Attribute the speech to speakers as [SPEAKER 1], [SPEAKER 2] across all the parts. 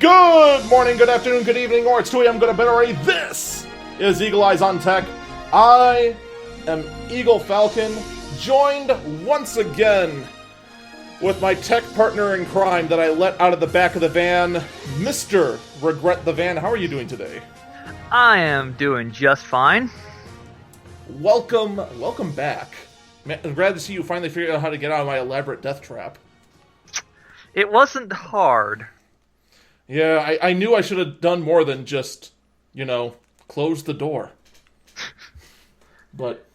[SPEAKER 1] Good morning, good afternoon, good evening, or it's 2 a.m. good a bit already. This is Eagle Eyes on Tech. I am Eagle Falcon, joined once again with my tech partner in crime that I let out of the back of the van, Mr. Regret the Van. How are you doing today?
[SPEAKER 2] I am doing just fine.
[SPEAKER 1] Welcome back. Man, I'm glad to see you finally figured out how to get out of my elaborate death trap.
[SPEAKER 2] It wasn't hard.
[SPEAKER 1] Yeah, I knew I should have done more than just, close the door. But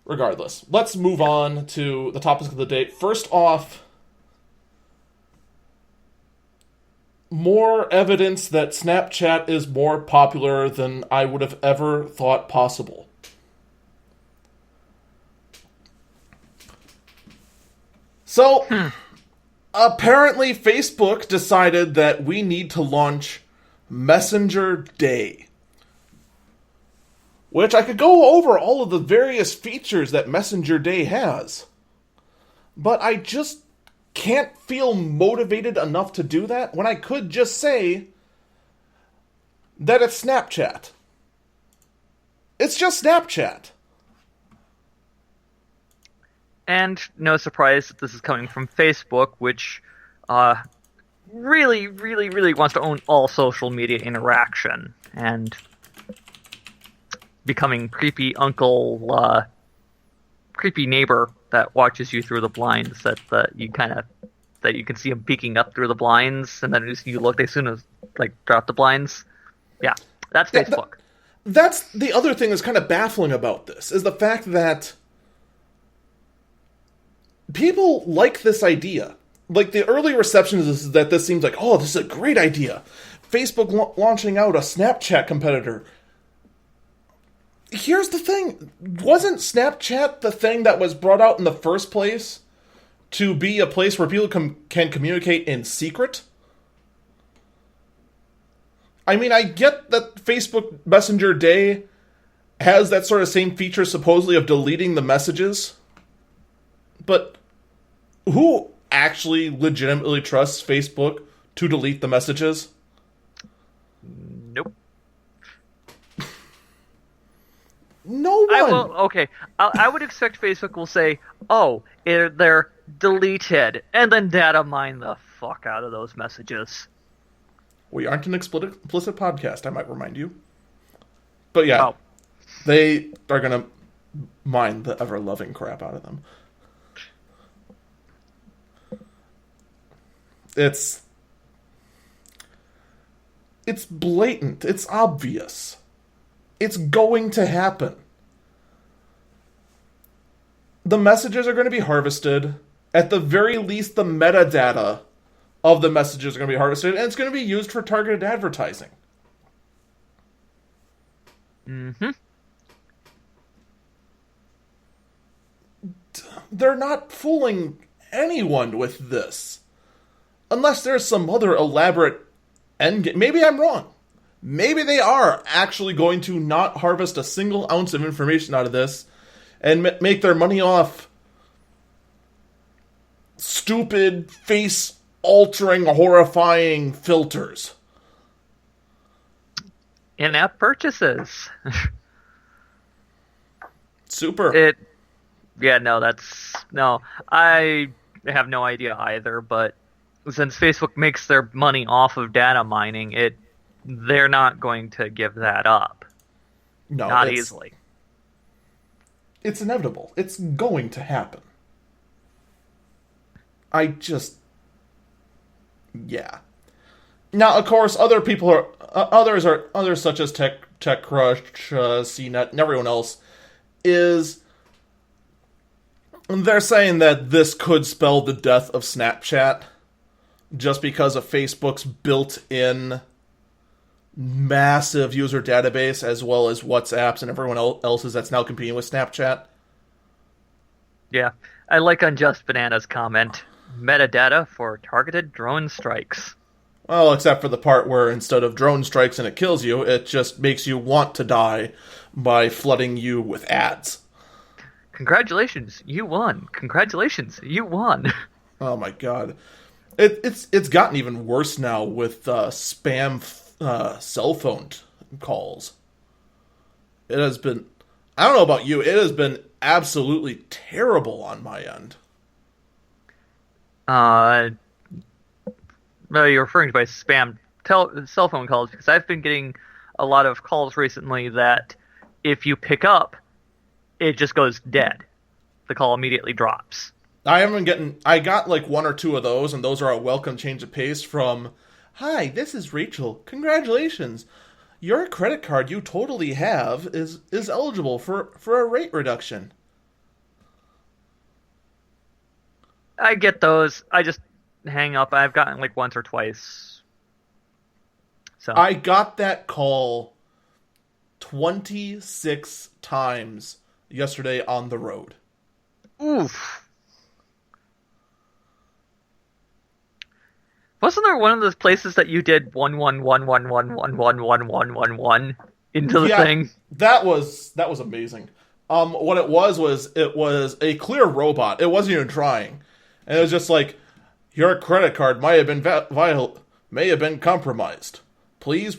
[SPEAKER 1] regardless, let's move on to the topics of the day. First off, more evidence that Snapchat is more popular than I would have ever thought possible. So, apparently Facebook decided that we need to launch Messenger Day. Which I could go over all of the various features that Messenger Day has. But I just can't feel motivated enough to do that when I could just say that it's Snapchat. It's just Snapchat.
[SPEAKER 2] And no surprise that this is coming from Facebook, which really wants to own all social media interaction. And becoming creepy uncle, creepy neighbor that watches you through the blinds, that you can see him peeking up through the blinds, and then as you look, they soon as drop the blinds. Yeah, that's Facebook.
[SPEAKER 1] That's the other thing that's kind of baffling about this, is the fact that people like this idea. Like, the early reception is that this seems like, oh, this is a great idea. Facebook launching out a Snapchat competitor. Here's the thing. Wasn't Snapchat the thing that was brought out in the first place to be a place where people can communicate in secret? I mean, I get that Facebook Messenger Day has that sort of same feature, supposedly, of deleting the messages. But who actually legitimately trusts Facebook to delete the messages?
[SPEAKER 2] Nope.
[SPEAKER 1] No one.
[SPEAKER 2] I would expect Facebook will say, "Oh, they're deleted," and then data mine the fuck out of those messages.
[SPEAKER 1] We aren't an explicit podcast, I might remind you. But yeah, They are gonna mine the ever-loving crap out of them. It's blatant. It's obvious. It's going to happen. The messages are going to be harvested. At the very least, the metadata of the messages are going to be harvested, and it's going to be used for targeted advertising.
[SPEAKER 2] Mm-hmm.
[SPEAKER 1] They're not fooling anyone with this. Unless there's some other elaborate endgame. Maybe I'm wrong. Maybe they are actually going to not harvest a single ounce of information out of this and make their money off stupid, face-altering, horrifying filters.
[SPEAKER 2] In-app purchases.
[SPEAKER 1] Super.
[SPEAKER 2] I have no idea either, but since Facebook makes their money off of data mining, they're not going to give that up.
[SPEAKER 1] No,
[SPEAKER 2] not easily.
[SPEAKER 1] It's inevitable. It's going to happen. Yeah. Now, of course, other people are others such as TechCrunch, CNET, and everyone else they're saying that this could spell the death of Snapchat just because of Facebook's built-in massive user database, as well as WhatsApp's and everyone else's that's now competing with Snapchat.
[SPEAKER 2] Yeah, I like Unjust Banana's comment. Metadata for targeted drone strikes.
[SPEAKER 1] Well, except for the part where instead of drone strikes and it kills you, it just makes you want to die by flooding you with ads.
[SPEAKER 2] Congratulations, you won. Congratulations, you won.
[SPEAKER 1] Oh my god. It's gotten even worse now with spam cell phone calls. It has been, I don't know about you, it has been absolutely terrible on my end.
[SPEAKER 2] No, you're referring to by spam cell phone calls, because I've been getting a lot of calls recently that if you pick up, it just goes dead. The call immediately drops.
[SPEAKER 1] I got like one or two of those, and those are a welcome change of pace from, "Hi, this is Rachel. Congratulations. Your credit card you totally have is eligible for a rate reduction."
[SPEAKER 2] I get those. I just hang up. I've gotten like once or twice. So
[SPEAKER 1] I got that call 26 times yesterday on the road.
[SPEAKER 2] oof. Wasn't there one of those places that you did 111111111 into the thing?
[SPEAKER 1] That was amazing. What it was a clear robot. It wasn't even trying. And it was just like, "Your credit card may have been compromised. Please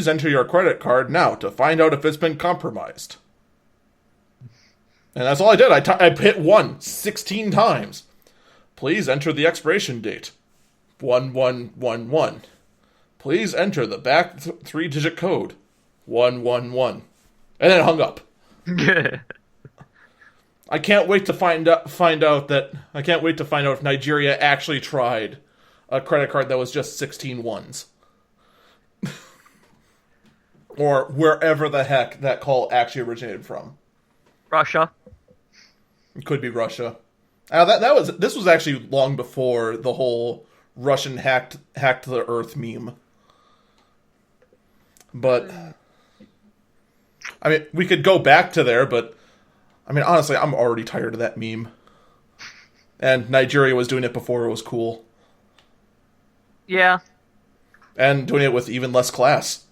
[SPEAKER 1] enter your credit card now to find out if it's been compromised." And that's all I did. I hit 16 times. "Please enter the expiration date. 1111. Please enter the back 3-digit code. 111." And then it hung up. I can't wait to find out if Nigeria actually tried a credit card that was just 16 ones. Or wherever the heck that call actually originated from.
[SPEAKER 2] Russia.
[SPEAKER 1] It could be Russia. This was actually long before the whole Russian hacked the Earth meme. But I mean, we could go back to there, but I mean, honestly, I'm already tired of that meme. And Nigeria was doing it before it was cool.
[SPEAKER 2] Yeah.
[SPEAKER 1] And doing it with even less class.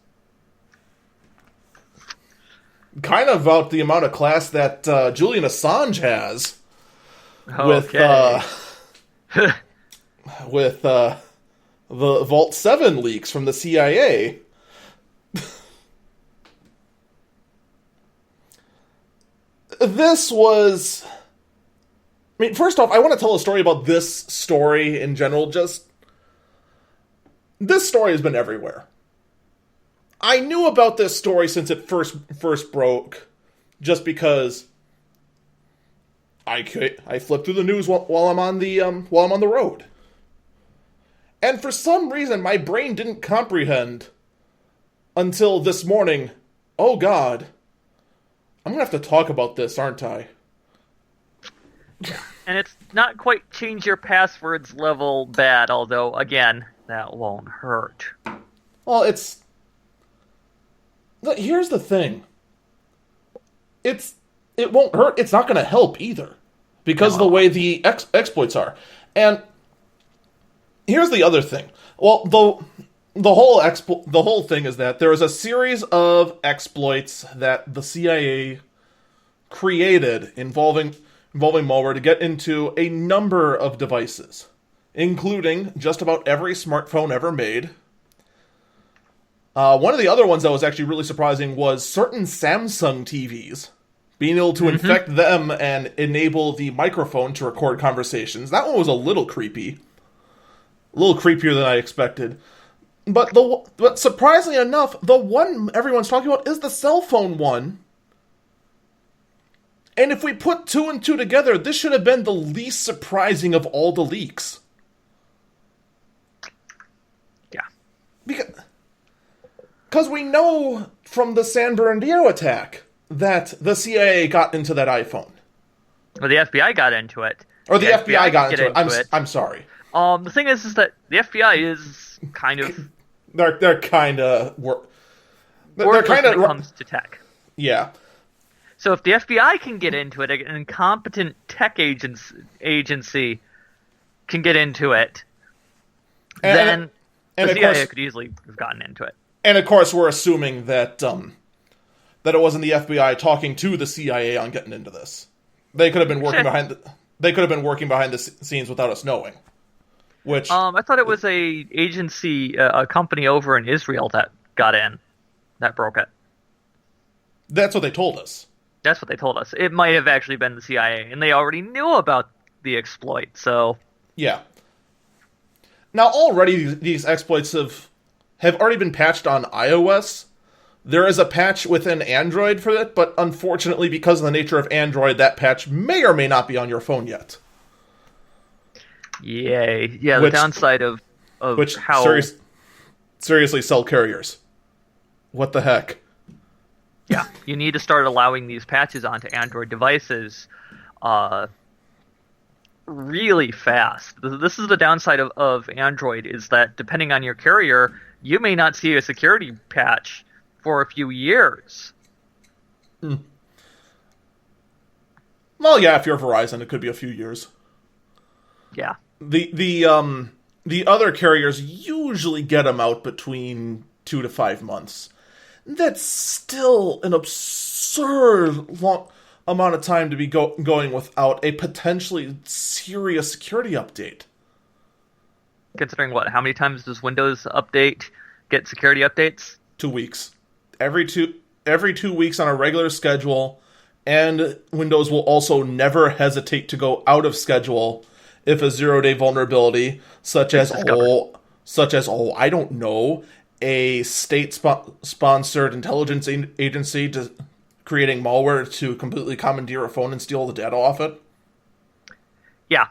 [SPEAKER 1] Kind of about the amount of class that Julian Assange has.
[SPEAKER 2] Okay.
[SPEAKER 1] With the Vault 7 leaks from the CIA. This was... I mean, first off, I want to tell a story about this story in general. Just... This story has been everywhere. I knew about this story since it first broke, just because I flip through the news while I'm on the road. And for some reason, my brain didn't comprehend until this morning. Oh God, I'm gonna have to talk about this, aren't I?
[SPEAKER 2] And it's not quite change your passwords level bad, although again, that won't hurt.
[SPEAKER 1] Well, here's the thing. It won't hurt. It's not gonna help either, because of the way the exploits are. And here's the other thing. Well, the whole thing is that there is a series of exploits that the CIA created involving malware to get into a number of devices, including just about every smartphone ever made. One of the other ones that was actually really surprising was certain Samsung TVs being able to infect them and enable the microphone to record conversations. That one was a little creepy. A little creepier than I expected. But surprisingly enough, the one everyone's talking about is the cell phone one. And if we put two and two together, this should have been the least surprising of all the leaks.
[SPEAKER 2] Yeah.
[SPEAKER 1] Because we know from the San Bernardino attack that the CIA got into that iPhone.
[SPEAKER 2] Well, the FBI got into it.
[SPEAKER 1] Or the FBI got into it. I'm sorry.
[SPEAKER 2] The thing is that the FBI is kind of...
[SPEAKER 1] They're kind of...
[SPEAKER 2] They're kind of... when it comes to tech.
[SPEAKER 1] Yeah.
[SPEAKER 2] So if the FBI can get into it, an incompetent tech agency can get into it, then the CIA could easily have gotten into it.
[SPEAKER 1] And of course, we're assuming that it wasn't the FBI talking to the CIA on getting into this. They could have been working behind the scenes without us knowing. Which
[SPEAKER 2] I thought it was a agency, a company over in Israel that got in, that broke it.
[SPEAKER 1] that's what they told us.
[SPEAKER 2] That's what they told us. It might have actually been the CIA, and they already knew about the exploit. So
[SPEAKER 1] Yeah. Now already these exploits have already been patched on iOS. There is a patch within Android for it, but unfortunately, because of the nature of Android, that patch may or may not be on your phone yet.
[SPEAKER 2] yay, yeah.
[SPEAKER 1] Which-
[SPEAKER 2] the downside of
[SPEAKER 1] Which
[SPEAKER 2] how
[SPEAKER 1] seriously, cell carriers. What the heck?
[SPEAKER 2] yeah, you need to start allowing these patches onto Android devices really fast. This is the downside of Android, is that depending on your carrier, you may not see a security patch for a few years.
[SPEAKER 1] Well, yeah, if you're Verizon, it could be a few years.
[SPEAKER 2] Yeah.
[SPEAKER 1] The other carriers usually get them out between 2 to 5 months. That's still an absurd long amount of time to be going without a potentially serious security update.
[SPEAKER 2] Considering what? How many times does Windows update get security updates?
[SPEAKER 1] 2 weeks. Every 2 weeks on a regular schedule, and Windows will also never hesitate to go out of schedule if a 0-day vulnerability, such as I don't know, a state-sponsored intelligence agency creating malware to completely commandeer a phone and steal the data off it.
[SPEAKER 2] Yeah.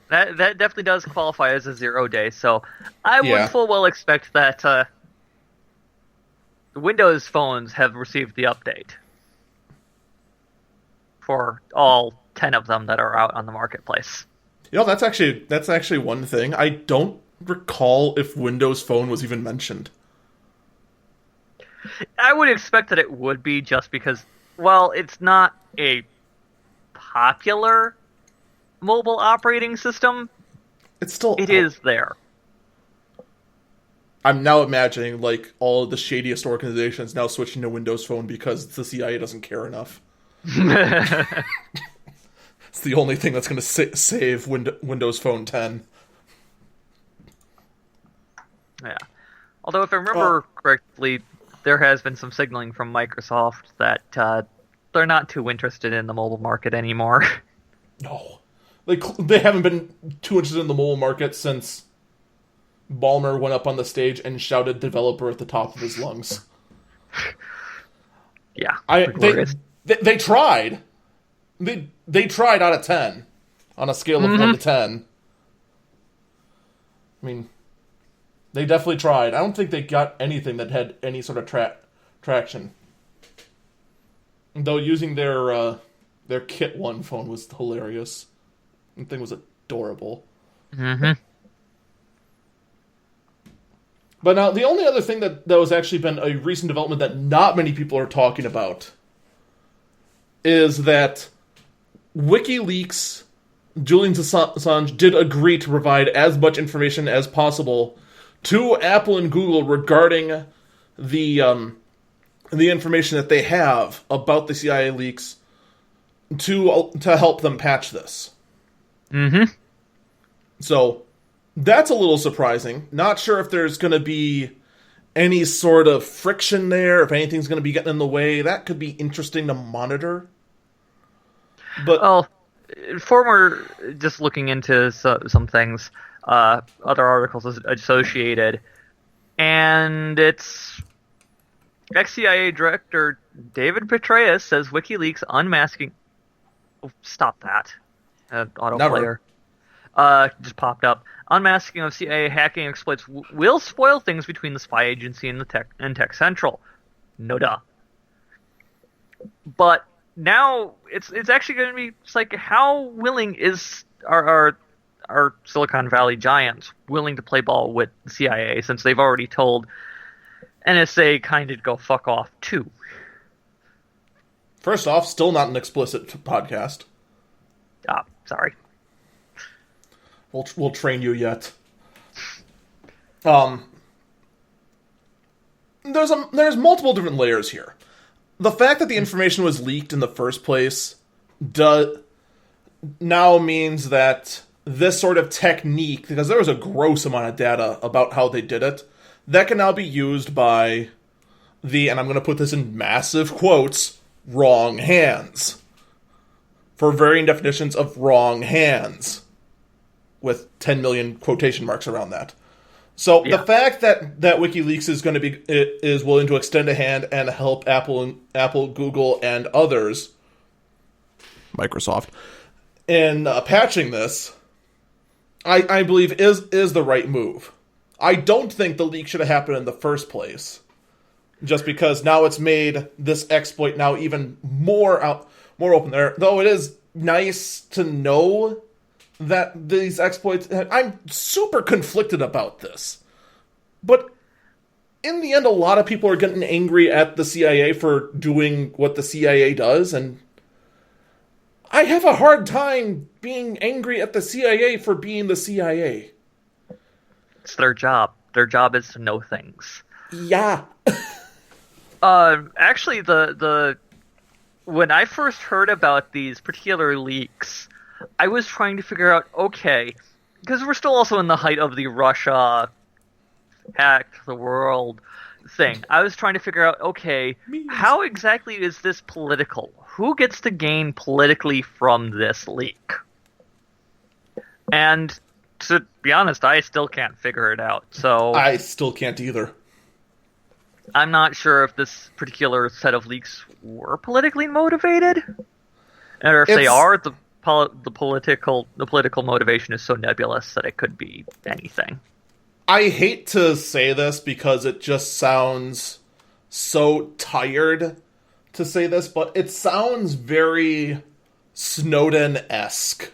[SPEAKER 2] That definitely does qualify as a 0-day, so I would full well expect that Windows phones have received the update for all 10 of them that are out on the marketplace.
[SPEAKER 1] You know, that's actually one thing. I don't recall if Windows Phone was even mentioned.
[SPEAKER 2] I would expect that it would be, just because, well, it's not a popular mobile operating system. It is there.
[SPEAKER 1] I'm now imagining, like, all of the shadiest organizations now switching to Windows Phone because the CIA doesn't care enough. It's the only thing that's going to save Windows Phone 10.
[SPEAKER 2] Yeah. Although, if I remember correctly, there has been some signaling from Microsoft that they're not too interested in the mobile market anymore.
[SPEAKER 1] No. They haven't been too interested in the mobile market since Ballmer went up on the stage and shouted developer at the top of his lungs.
[SPEAKER 2] Yeah.
[SPEAKER 1] They tried. They tried out of 10 on a scale of 1 to 10. I mean, they definitely tried. I don't think they got anything that had any sort of traction. Though using their Kit 1 phone was hilarious. The thing was adorable.
[SPEAKER 2] Mm-hmm.
[SPEAKER 1] But now, the only other thing that was actually been a recent development that not many people are talking about is that WikiLeaks, Julian Assange, did agree to provide as much information as possible to Apple and Google regarding the information that they have about the CIA leaks to help them patch this.
[SPEAKER 2] Mm-hmm.
[SPEAKER 1] So that's a little surprising. Not sure if there's going to be any sort of friction there, if anything's going to be getting in the way. That could be interesting to monitor. But
[SPEAKER 2] well, just looking into some things, other articles associated, and it's ex-CIA Director David Petraeus says WikiLeaks unmasking... Oh, stop that. Autoplayer. Just popped up. Unmasking of CIA hacking exploits will spoil things between the spy agency and Tech Central. No duh. But now it's actually going to be, it's like, how willing is our Silicon Valley giants willing to play ball with the CIA, since they've already told NSA kind of go fuck off too?
[SPEAKER 1] First off, still not an explicit podcast.
[SPEAKER 2] Sorry.
[SPEAKER 1] We'll train you yet. There's multiple different layers here. The fact that the information was leaked in the first place now means that this sort of technique, because there was a gross amount of data about how they did it, that can now be used by and I'm going to put this in massive quotes, wrong hands. For varying definitions of wrong hands. With 10 million quotation marks around that. So the fact that WikiLeaks is willing to extend a hand and help Apple, Google, and others, Microsoft, in patching this, I believe is the right move. I don't think the leak should have happened in the first place, just because now it's made this exploit now even more open there. Though it is nice to know that these exploits... I'm super conflicted about this. But in the end, a lot of people are getting angry at the CIA for doing what the CIA does, and I have a hard time being angry at the CIA for being the CIA.
[SPEAKER 2] It's their job. Their job is to know things.
[SPEAKER 1] Yeah.
[SPEAKER 2] Actually, when I first heard about these particular leaks, I was trying to figure out, okay, because we're still also in the height of the Russia hacked the world thing. I was trying to figure out, okay, how exactly is this political? Who gets to gain politically from this leak? And to be honest, I still can't figure it out. So
[SPEAKER 1] I still can't either.
[SPEAKER 2] I'm not sure if this particular set of leaks were politically motivated, or if they are, the political motivation is so nebulous that it could be anything.
[SPEAKER 1] I hate to say this because it just sounds so tired to say this, but it sounds very Snowden-esque.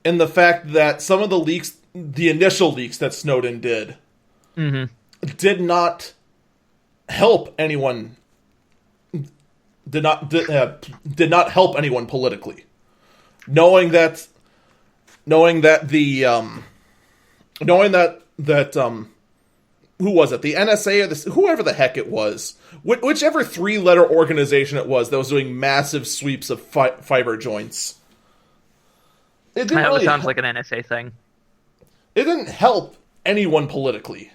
[SPEAKER 1] In the fact that some of the leaks, the initial leaks that Snowden did, did not help anyone. Did not help anyone politically. Knowing that who was it? The NSA or whoever the heck it was, whichever three-letter organization it was that was doing massive sweeps of fiber joints. It didn't really
[SPEAKER 2] sounds like an NSA thing.
[SPEAKER 1] It didn't help anyone politically.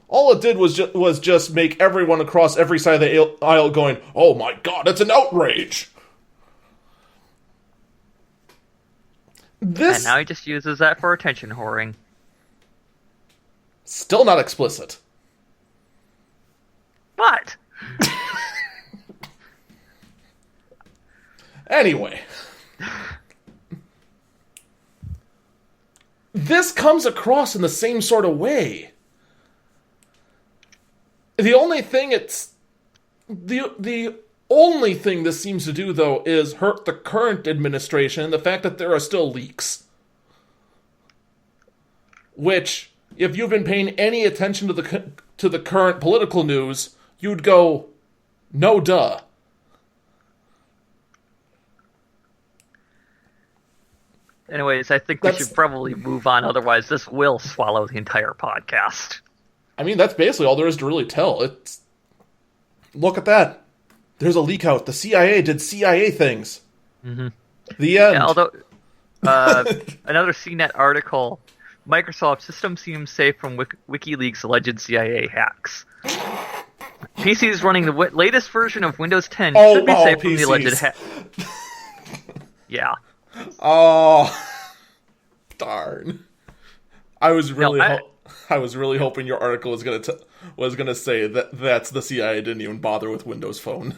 [SPEAKER 1] All it did was just make everyone across every side of the aisle going, "Oh my God, it's an outrage!"
[SPEAKER 2] And now he just uses that for attention whoring.
[SPEAKER 1] Still not explicit.
[SPEAKER 2] What?
[SPEAKER 1] Anyway. This comes across in the same sort of way. The only thing the only thing this seems to do, though, is hurt the current administration and the fact that there are still leaks. Which, if you've been paying any attention to the current political news, you'd go, no duh.
[SPEAKER 2] Anyways, I think we should probably move on, otherwise this will swallow the entire podcast.
[SPEAKER 1] I mean, that's basically all there is to really tell. Look at that. There's a leak out. The CIA did CIA things. Mm-hmm. The end.
[SPEAKER 2] Yeah, although, another CNET article, Microsoft system seems safe from WikiLeaks' alleged CIA hacks. PCs running the latest version of Windows 10 should be safe from the alleged hack. Yeah.
[SPEAKER 1] Oh, darn! I was really hoping your article was gonna say that's the CIA didn't even bother with Windows Phone.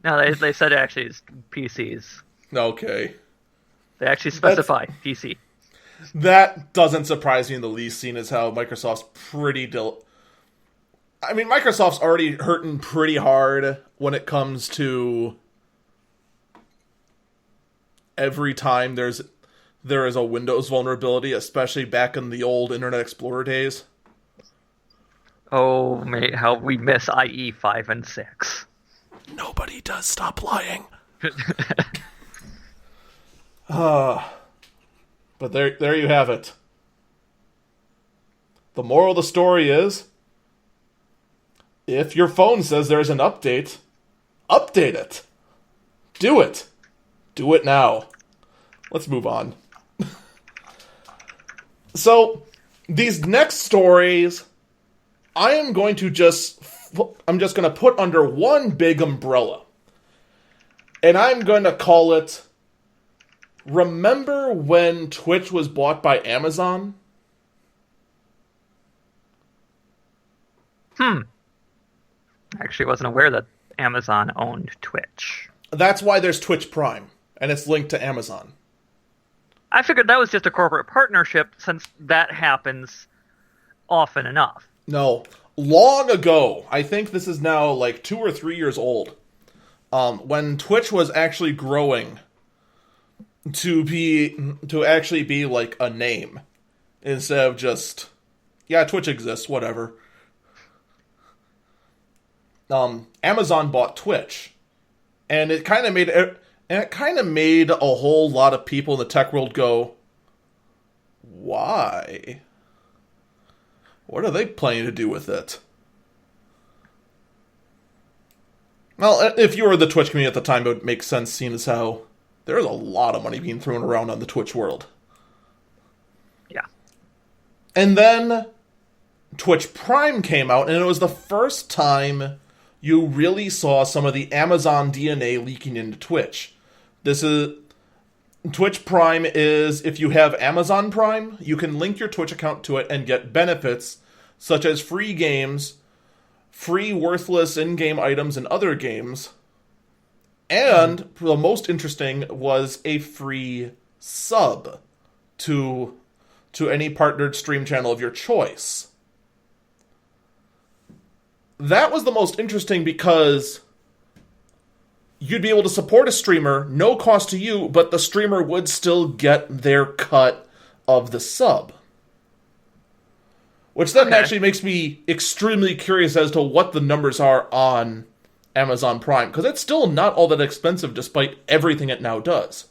[SPEAKER 2] No, they said actually it's PCs.
[SPEAKER 1] Okay.
[SPEAKER 2] They actually specify PC.
[SPEAKER 1] That doesn't surprise me in the least, seeing as how Microsoft's Microsoft's already hurting pretty hard when it comes to every time there is a Windows vulnerability, especially back in the old Internet Explorer days.
[SPEAKER 2] Oh, mate, how we miss IE 5 and 6.
[SPEAKER 1] Nobody does. Stop lying. But there you have it. The moral of the story is, if your phone says there's an update, update it. Do it. Do it now. Let's move on. So, these next stories, I'm just going to put under one big umbrella. And I'm going to call it, remember when Twitch was bought by Amazon?
[SPEAKER 2] Actually wasn't aware that Amazon owned Twitch.
[SPEAKER 1] That's why there's Twitch Prime, and it's linked to Amazon.
[SPEAKER 2] I figured that was just a corporate partnership, since that happens often enough.
[SPEAKER 1] No. Long ago, I think this is now like 2 or 3 years old, when Twitch was actually growing to actually be like a name, instead of just, yeah, Twitch exists, whatever. Amazon bought Twitch, and it kind of made a whole lot of people in the tech world go, why? What are they planning to do with it? Well, if you were the Twitch community at the time, it would make sense, seeing as how there's a lot of money being thrown around on the Twitch world.
[SPEAKER 2] Yeah.
[SPEAKER 1] And then Twitch Prime came out, and it was the first time you really saw some of the Amazon DNA leaking into Twitch. Twitch Prime is, if you have Amazon Prime, you can link your Twitch account to it and get benefits such as free games, free worthless in-game items and other games, and the most interesting was a free sub to any partnered stream channel of your choice. That was the most interesting because you'd be able to support a streamer, no cost to you, but the streamer would still get their cut of the sub. Which then actually makes me extremely curious as to what the numbers are on Amazon Prime, because it's still not all that expensive despite everything it now does.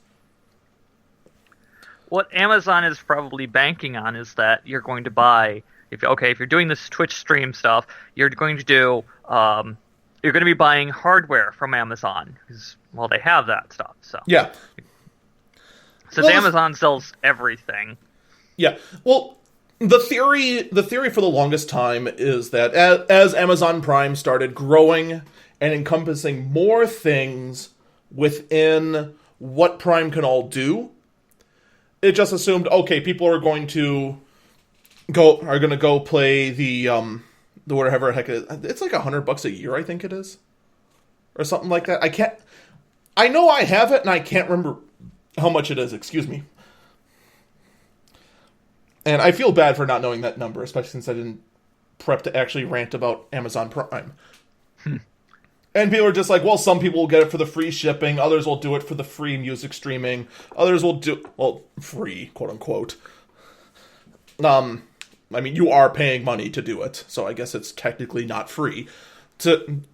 [SPEAKER 2] What Amazon is probably banking on is that you're going to buy, if you're doing this Twitch stream stuff, you're going to do, you're going to be buying hardware from Amazon, because, well, they have that stuff, so.
[SPEAKER 1] Yeah.
[SPEAKER 2] Since Amazon sells everything.
[SPEAKER 1] Yeah, well, the theory for the longest time is that as Amazon Prime started growing and encompassing more things within what Prime can all do, it just assumed, okay, people are going to go play the whatever the heck it is. It's like $100 a year, I think it is, or something like that. I know I have it, and I can't remember how much it is. Excuse me. And I feel bad for not knowing that number, especially since I didn't prep to actually rant about Amazon Prime. And people are just like, well, some people will get it for the free shipping, others will do it for the free music streaming, others will do, well, free, quote unquote. I mean, you are paying money to do it, so I guess it's technically not free.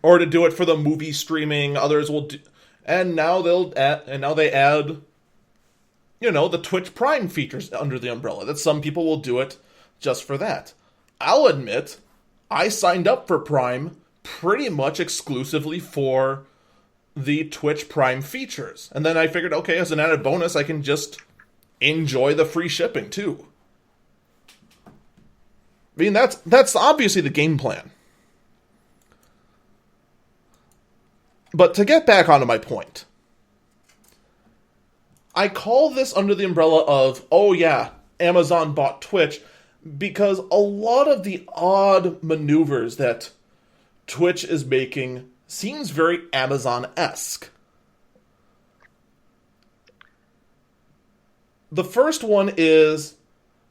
[SPEAKER 1] Or to do it for the movie streaming, others will do, and now they add, the Twitch Prime features under the umbrella, that some people will do it just for that. I'll admit, I signed up for Prime pretty much exclusively for the Twitch Prime features. And then I figured, okay, as an added bonus, I can just enjoy the free shipping, too. I mean, that's obviously the game plan. But to get back onto my point, I call this under the umbrella of, oh yeah, Amazon bought Twitch, because a lot of the odd maneuvers that Twitch is making seems very Amazon-esque. The first one is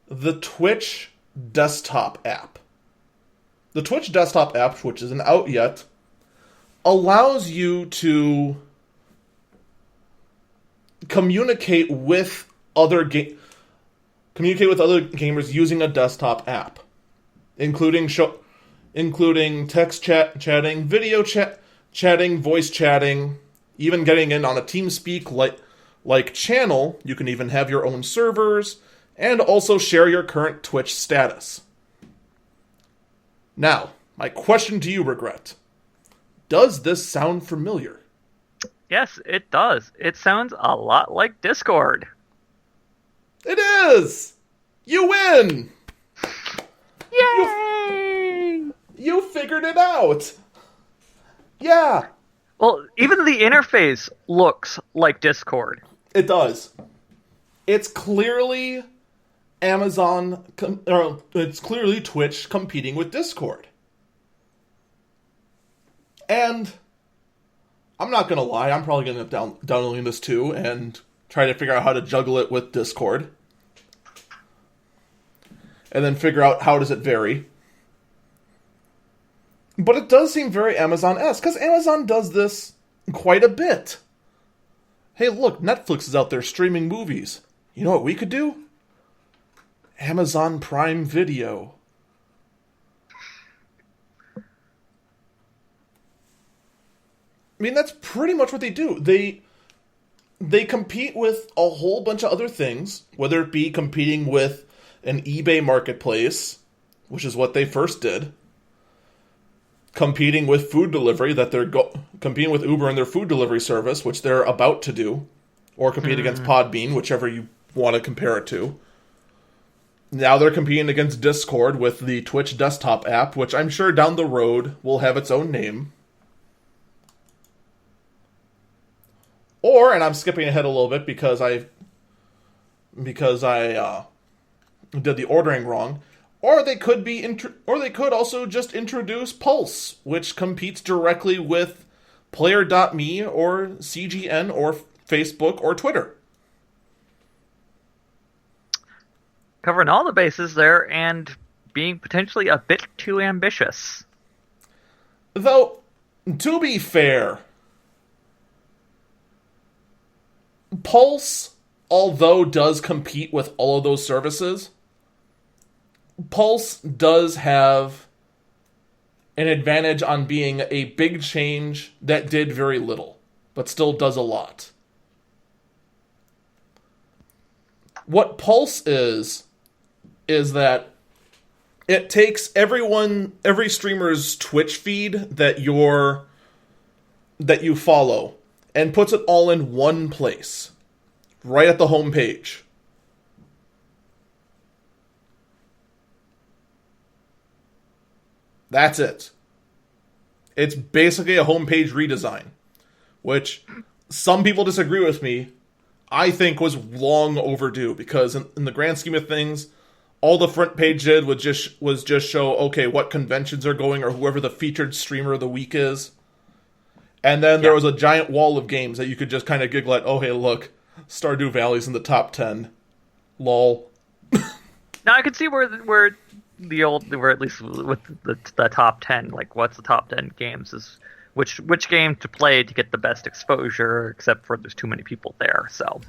[SPEAKER 1] the Twitch desktop app. The Twitch desktop app, which isn't out yet, allows you to communicate with other gamers using a desktop app, including text chatting, video chatting, voice chatting, even getting in on a TeamSpeak like channel. You can even have your own servers and also share your current Twitch status. Now, my question to you, Regret. Does this sound familiar?
[SPEAKER 2] Yes, it does. It sounds a lot like Discord.
[SPEAKER 1] It is! You win! You,
[SPEAKER 2] Yay!
[SPEAKER 1] you figured it out! Yeah,
[SPEAKER 2] Well, even the interface looks like Discord.
[SPEAKER 1] it does. It's clearly or it's clearly Twitch competing with Discord. And I'm not gonna lie, I'm probably gonna end up downloading this too and try to figure out how to juggle it with Discord. And then figure out how does it vary. But it does seem very Amazon-esque, because Amazon does this quite a bit. Hey, look, Netflix is out there streaming movies. You know what we could do? Amazon Prime Video. I mean, that's pretty much what they do. They compete with a whole bunch of other things, whether it be competing with an eBay marketplace, which is what they first did, competing with food delivery, that they're competing with Uber and their food delivery service, which they're about to do, or compete against Podbean, whichever you want to compare it to. Now they're competing against Discord with the Twitch desktop app, which I'm sure down the road will have its own name. Or, and I'm skipping ahead a little bit because I did the ordering wrong. Or they could also just introduce Pulse, which competes directly with Player.me or CGN or Facebook or Twitter.
[SPEAKER 2] Covering all the bases there and being potentially a bit too ambitious.
[SPEAKER 1] Though, to be fair, Pulse, although does compete with all of those services, Pulse does have an advantage on being a big change that did very little, but still does a lot. What Pulse is that it takes every streamer's Twitch feed that you follow and puts it all in one place, right at the home page. That's it. It's basically a homepage redesign, which some people disagree with me. I think was long overdue, because in the grand scheme of things, all the front page did was just show, okay, what conventions are going or whoever the featured streamer of the week is. And then there was a giant wall of games that you could just kind of giggle at, oh, hey, look, Stardew Valley's in the top 10. Lol.
[SPEAKER 2] Now I can see where at least with the top 10, like what's the top 10 games is which game to play to get the best exposure, except for there's too many people there. So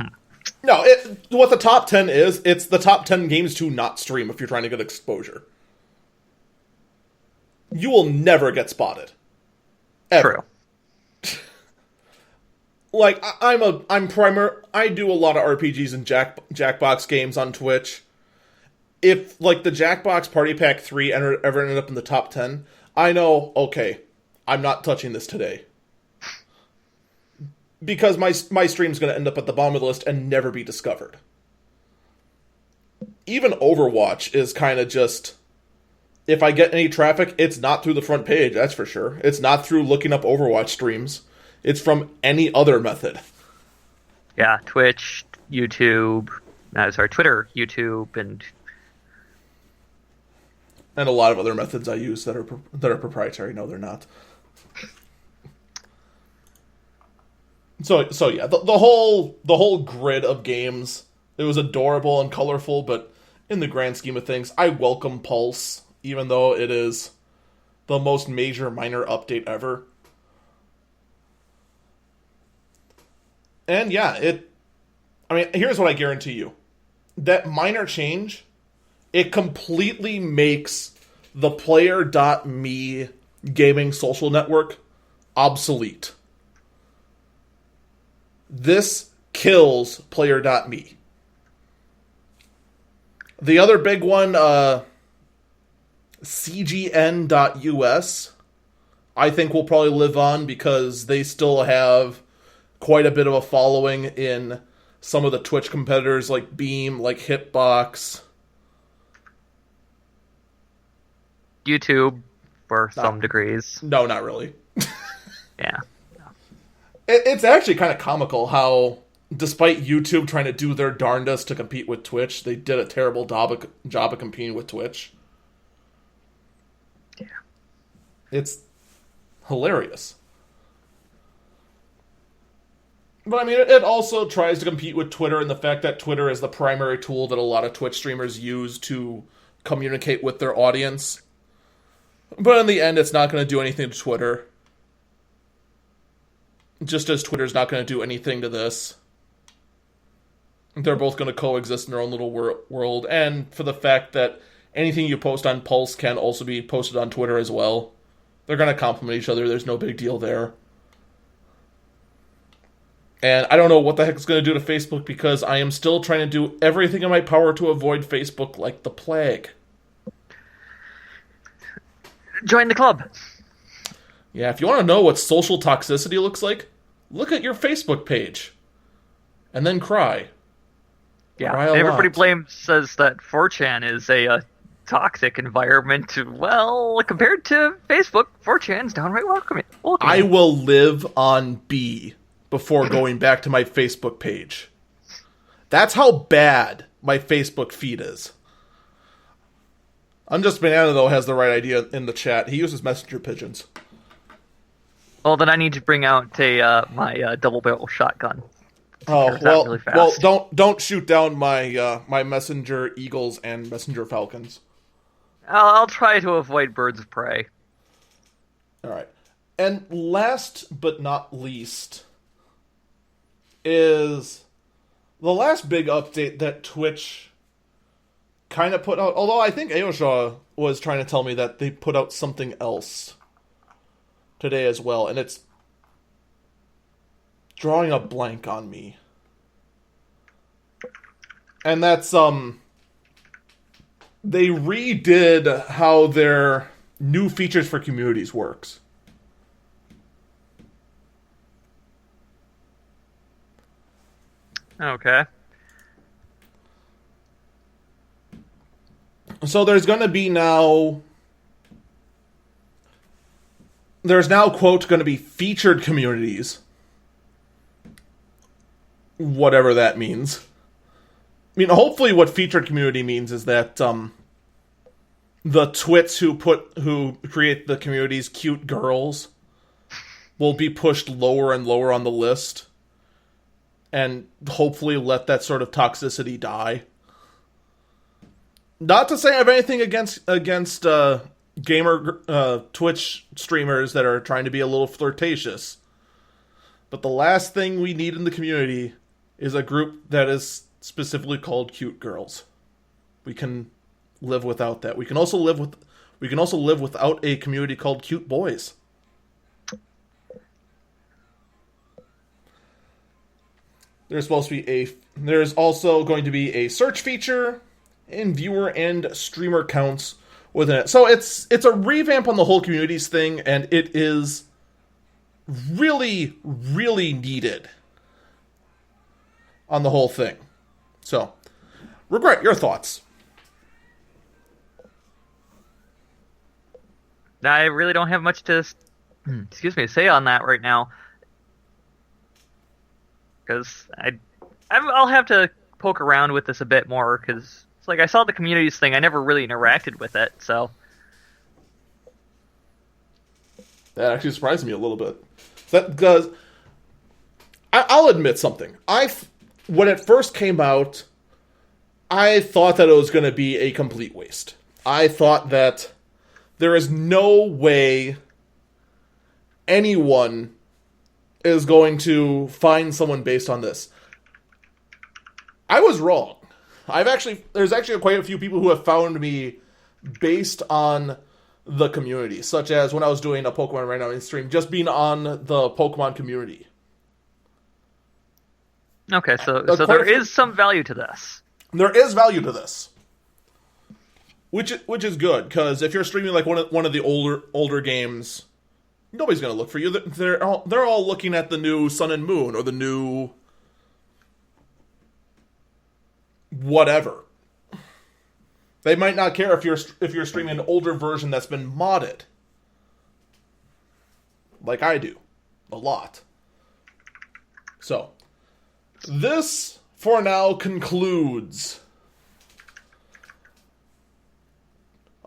[SPEAKER 1] No, what the top 10 is, it's the top 10 games to not stream if you're trying to get exposure. You will never get spotted. Ever.
[SPEAKER 2] True.
[SPEAKER 1] Like, I do a lot of RPGs and Jackbox games on Twitch. If, like, the Jackbox Party Pack 3 ever ended up in the top 10, I know, okay, I'm not touching this today. Because my stream's going to end up at the bottom of the list and never be discovered. Even Overwatch is kind of just, if I get any traffic, it's not through the front page, that's for sure. It's not through looking up Overwatch streams. It's from any other method.
[SPEAKER 2] Yeah, Twitch, YouTube, Twitter, YouTube, and
[SPEAKER 1] a lot of other methods I use that are proprietary. No, they're not. So yeah, the whole grid of games, it was adorable and colorful, but in the grand scheme of things, I welcome Pulse, even though it is the most major minor update ever. And yeah, here's what I guarantee you. That minor change, it completely makes the Player.me gaming social network obsolete. This kills Player.me. The other big one, CGN.us, I think will probably live on because they still have quite a bit of a following in some of the Twitch competitors like Beam, like Hitbox.
[SPEAKER 2] YouTube, for some degrees.
[SPEAKER 1] No, not really.
[SPEAKER 2] Yeah.
[SPEAKER 1] It's actually kind of comical how, despite YouTube trying to do their darndest to compete with Twitch, they did a terrible job of competing with Twitch.
[SPEAKER 2] Yeah.
[SPEAKER 1] It's hilarious. But I mean, it also tries to compete with Twitter in the fact that Twitter is the primary tool that a lot of Twitch streamers use to communicate with their audience. But in the end, it's not going to do anything to Twitter. Just as Twitter's not going to do anything to this. They're both going to coexist in their own little world. And for the fact that anything you post on Pulse can also be posted on Twitter as well. They're going to complement each other. There's no big deal there. And I don't know what the heck it's going to do to Facebook because I am still trying to do everything in my power to avoid Facebook like the plague.
[SPEAKER 2] Join the club.
[SPEAKER 1] Yeah, if you want to know what social toxicity looks like, look at your Facebook page. And then cry.
[SPEAKER 2] Yeah,
[SPEAKER 1] Cry a
[SPEAKER 2] everybody
[SPEAKER 1] lot.
[SPEAKER 2] says that 4chan is a toxic environment. Well, compared to Facebook, 4chan's downright welcoming.
[SPEAKER 1] I will live on B before going back to my Facebook page. That's how bad my Facebook feed is. Unjust Banana, though, has the right idea in the chat. He uses messenger pigeons.
[SPEAKER 2] Well, then I need to bring out my double barrel shotgun.
[SPEAKER 1] Oh,
[SPEAKER 2] Really fast.
[SPEAKER 1] don't shoot down my my messenger eagles and messenger falcons.
[SPEAKER 2] I'll try to avoid birds of prey.
[SPEAKER 1] All right. And last but not least is the last big update that Twitch kind of put out. Although I think Aosha was trying to tell me that they put out something else today as well, and it's drawing a blank on me. And that's they redid how their new features for communities works.
[SPEAKER 2] Okay.
[SPEAKER 1] So there's going to be now... There's now, quote, going to be featured communities. Whatever that means. I mean, hopefully what featured community means is that the twits who create the communities cute girls will be pushed lower and lower on the list. And hopefully let that sort of toxicity die. Not to say I have anything against gamer Twitch streamers that are trying to be a little flirtatious. But the last thing we need in the community is a group that is specifically called cute girls. We can live without that. We can also live without a community called cute boys. There's also going to be a search feature and viewer and streamer counts within it. So it's a revamp on the whole communities thing, and it is really, really needed on the whole thing. So, Regret, your thoughts?
[SPEAKER 2] I really don't have much to say on that right now. Because I'll have to poke around with this a bit more, because it's like I saw the communities thing, I never really interacted with it, so...
[SPEAKER 1] That actually surprised me a little bit. Because I'll admit something. When it first came out, I thought that it was going to be a complete waste. I thought that there is no way anyone is going to find someone based on this. I was wrong. There's actually quite a few people who have found me based on the community, such as when I was doing a Pokemon Right Now in stream, just being on the Pokemon community.
[SPEAKER 2] Okay, so there is some value to this.
[SPEAKER 1] There is value to this, which is good, because if you're streaming like one of the older games, Nobody's going to look for you. They're all looking at the new Sun and Moon or the new whatever. They might not care if you're streaming an older version that's been modded, like I do, a lot. So, this for now concludes.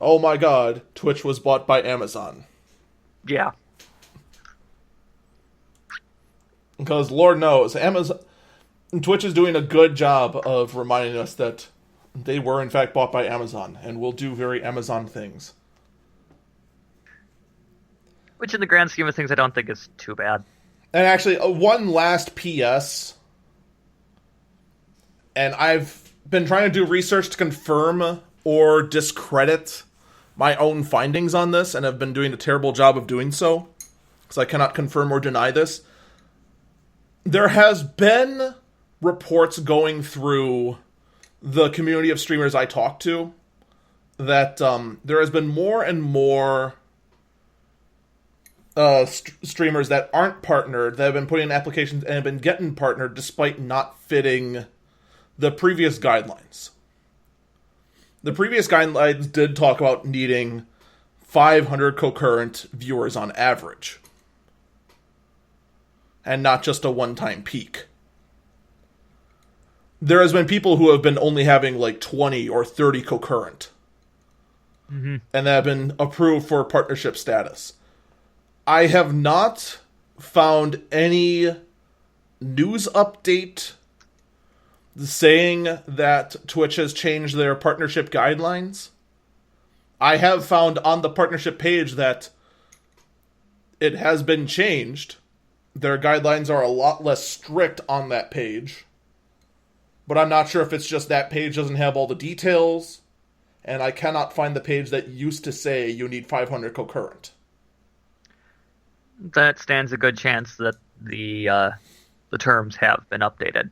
[SPEAKER 1] Oh my God, Twitch was bought by Amazon.
[SPEAKER 2] Yeah.
[SPEAKER 1] Because Lord knows, Twitch is doing a good job of reminding us that they were in fact bought by Amazon and will do very Amazon things.
[SPEAKER 2] Which in the grand scheme of things I don't think is too bad.
[SPEAKER 1] And actually, one last PS. And I've been trying to do research to confirm or discredit my own findings on this, and have been doing a terrible job of doing so, because I cannot confirm or deny this. There has been reports going through the community of streamers I talk to that there has been more and more streamers that aren't partnered that have been putting in applications and have been getting partnered despite not fitting the previous guidelines. The previous guidelines did talk about needing 500 concurrent viewers on average, and not just a one-time peak. There has been people who have been only having like 20 or 30 concurrent, and that have been approved for partnership status. I have not found any news update saying that Twitch has changed their partnership guidelines. I have found on the partnership page that it has been changed. Their guidelines are a lot less strict on that page. But I'm not sure if it's just that page doesn't have all the details, and I cannot find the page that used to say you need 500 concurrent.
[SPEAKER 2] That stands a good chance that the terms have been updated.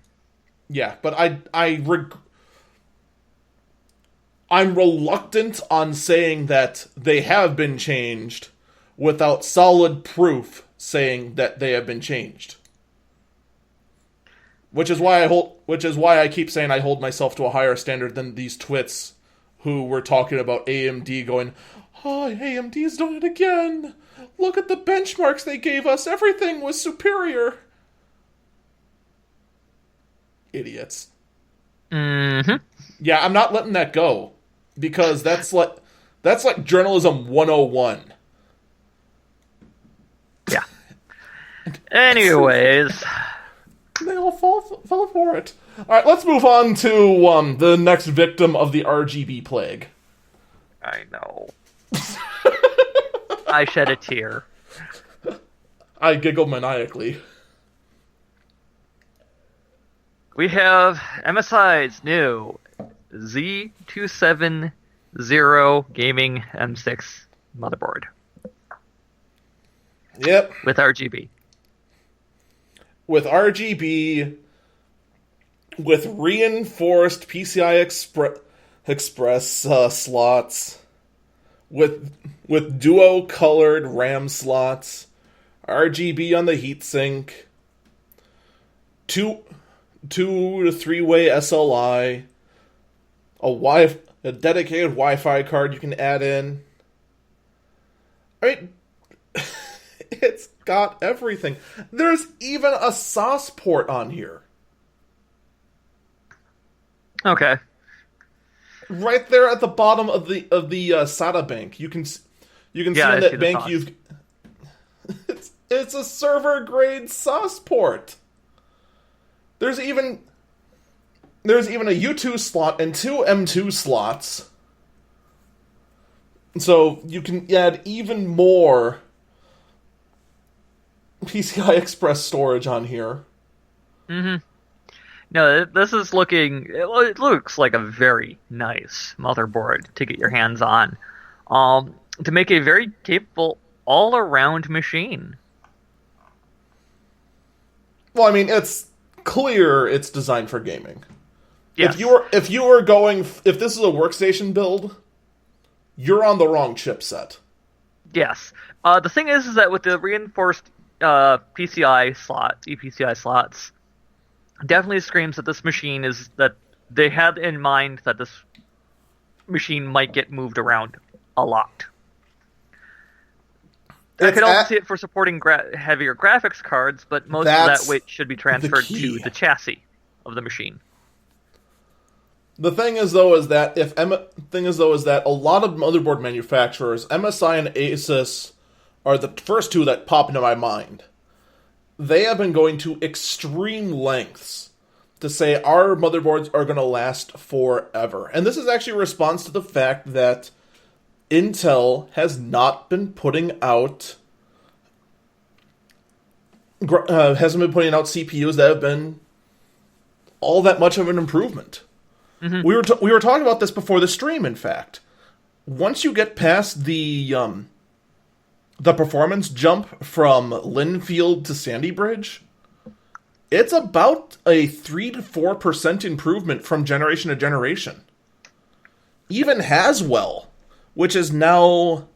[SPEAKER 1] Yeah, but I'm reluctant on saying that they have been changed without solid proof saying that they have been changed. Which is why I keep saying I hold myself to a higher standard than these twits who were talking about AMD going, "Oh, AMD's doing it again. Look at the benchmarks they gave us. Everything was superior." Idiots.
[SPEAKER 2] Mm-hmm.
[SPEAKER 1] Yeah, I'm not letting that go, because that's like journalism 101.
[SPEAKER 2] Yeah. Anyways,
[SPEAKER 1] they all fell for it. All right, let's move on to the next victim of the RGB plague.
[SPEAKER 2] I know. I shed a tear.
[SPEAKER 1] I giggle maniacally.
[SPEAKER 2] We have MSI's new Z270 gaming M6 motherboard.
[SPEAKER 1] Yep.
[SPEAKER 2] With RGB.
[SPEAKER 1] With RGB, with reinforced PCI Express slots, with duo-colored RAM slots, RGB on the heatsink, two to three-way SLI, a dedicated Wi-Fi card you can add in. I mean, it's got everything. There's even a SOS port on here.
[SPEAKER 2] Okay.
[SPEAKER 1] Right there at the bottom of the SATA bank, you can see in that bank you've. It's a server grade SOS port. There's even a U2 slot and two M2 slots. So you can add even more PCI Express storage on here.
[SPEAKER 2] Mm-hmm. No, this is looking... It looks like a very nice motherboard to get your hands on. To make a very capable all-around machine.
[SPEAKER 1] Well, I mean, it's clear it's designed for gaming.
[SPEAKER 2] Yes.
[SPEAKER 1] If this is a workstation build, you're on the wrong chipset.
[SPEAKER 2] Yes. The thing is that with the reinforced PCI slots, ePCI slots, definitely screams that this machine is that they had in mind that this machine might get moved around a lot. I could also see it for supporting heavier graphics cards, but most of that weight should be transferred to the chassis of the machine.
[SPEAKER 1] The thing is, though, is that a lot of motherboard manufacturers, MSI and Asus, are the first two that pop into my mind. They have been going to extreme lengths to say our motherboards are going to last forever. And this is actually a response to the fact that Intel has not been putting out CPUs that have been all that much of an improvement. Mm-hmm. We were talking about this before the stream, in fact. Once you get past the performance jump from Linfield to Sandy Bridge, it's about a 3 to 4% improvement from generation to generation. Even Haswell, which is now,